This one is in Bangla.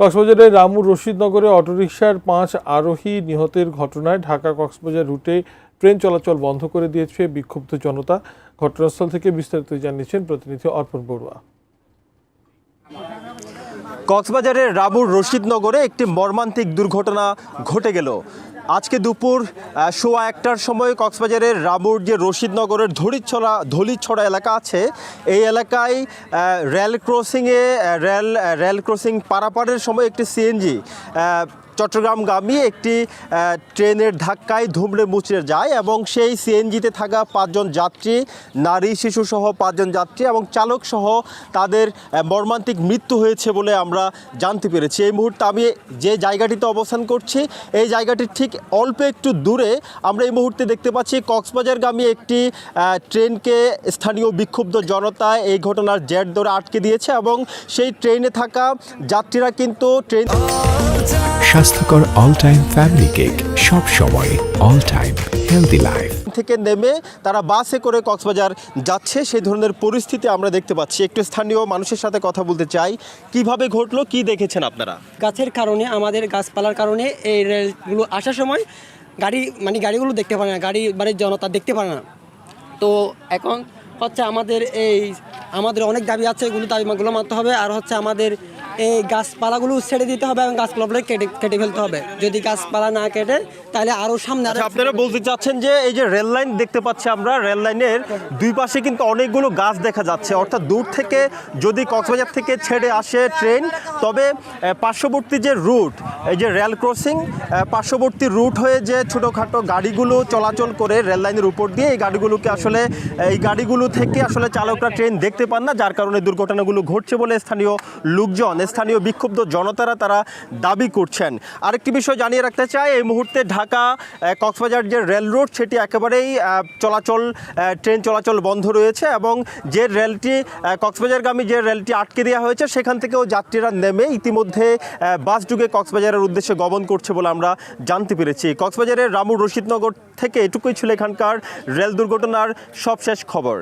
কক্সবাজারের রামুর রশিদনগরে অটোরিকশার 5 আরোহী নিহতের ঘটনায় ঢাকা কক্সবাজার রুটে ট্রেন চলাচল বন্ধ করে দিয়েছে বিক্ষুব্ধ জনতা। ঘটনাস্থল থেকে বিস্তারিত জানিয়েছেন প্রতিনিধি অর্পণ বড়ুয়া। কক্সবাজারের রামুর রশিদনগরে একটি মর্মান্তিক দুর্ঘটনা ঘটে গেল। আজকে দুপুর 1:15টার সময় কক্সবাজারের রামুর যে রশিদনগরের ধলিছড়া এলাকা আছে, এই এলাকায় রেল ক্রসিং পারাপারের সময় একটি সিএনজি চট্টগ্রামগামী একটি ট্রেনের ধাক্কায় ধুমড়ে মুচড়ে যায় এবং সেই সিএনজিতে থাকা 5 জন যাত্রী, নারী শিশুসহ 5 জন যাত্রী এবং চালকসহ তাদের মর্মান্তিক মৃত্যু হয়েছে বলে আমরা জানতে পেরেছি। এই মুহূর্তে আমি যে জায়গাটিতে অবস্থান করছি, এই জায়গাটির ঠিক অল্প একটু দূরে আমরা এই মুহূর্তে দেখতে পাচ্ছি কক্সবাজারগামী একটি ট্রেনকে স্থানীয় বিক্ষুব্ধ জনতা এই ঘটনার জের ধরে আটকে দিয়েছে এবং সেই ট্রেনে থাকা যাত্রীরা কিন্তু স্বাস্থ্যকর অল টাইম ফ্যামিলি কেক, সব সময় অল টাইম হেলদি লাইফ থেকে নেমে তারা বাসে করে কক্সবাজার যাচ্ছে, সেই ধরনের পরিস্থিতি আমরা দেখতে পাচ্ছি। একটু স্থানীয় মানুষের সাথে কথা বলতে চাই, কিভাবে ঘটলো, কি দেখেছেন আপনারা? গাছের কারণে, আমাদের গাছপালার কারণে এই রেলগুলো আসার সময় গাড়িগুলো দেখতে পারে না, বাড়ির জনতা দেখতে পারে না। তো এখন হচ্ছে আমাদের অনেক দাবি আছে, দাবিগুলো মানতে হবে। আর হচ্ছে আমাদের এই গাছপালাগুলো ছেড়ে দিতে হবে এবং গাছপালাগুলো কেটে ফেলতে হবে। যদি গাছপালা না কেটে তাহলে আরও সামনে। আপনারা বলতে চাচ্ছেন যে এই যে রেল লাইন দেখতে পাচ্ছি আমরা, রেল লাইনের দুই পাশে কিন্তু অনেকগুলো গাছ দেখা যাচ্ছে, অর্থাৎ দূর থেকে যদি কক্সবাজার থেকে ছেড়ে আসে ট্রেন, তবে পার্শ্ববর্তী যে রুট, এই যে রেল ক্রসিং পার্শ্ববর্তী রুট হয়ে যে ছোটোখাটো গাড়িগুলো চলাচল করে রেল লাইনের উপর দিয়ে, এই গাড়িগুলো থেকে আসলে চালকরা ট্রেন দেখতে পান না, যার কারণে দুর্ঘটনাগুলো ঘটছে বলে স্থানীয় বিক্ষুব্ধ জনতারা তারা দাবি করছেন। আরেকটি বিষয় জানিয়ে রাখতে চাই, এই মুহূর্তে ঢাকা কক্সবাজার যে রেল রুট, সেটি একেবারেই ট্রেন চলাচল বন্ধ রয়েছে এবং যে রেলটি কক্সবাজারগামী যে রেলটি আটকে দেওয়া হয়েছে, সেখান থেকেও যাত্রীরা নেমে ইতিমধ্যে বাস যুগে কক্সবাজারের উদ্দেশ্যে গমন করছে বলে আমরা জানতে পেরেছি। কক্সবাজারের রামুর রশিদনগর থেকে এটুকুই ছিল এখানকার রেল দুর্ঘটনার সবশেষ খবর।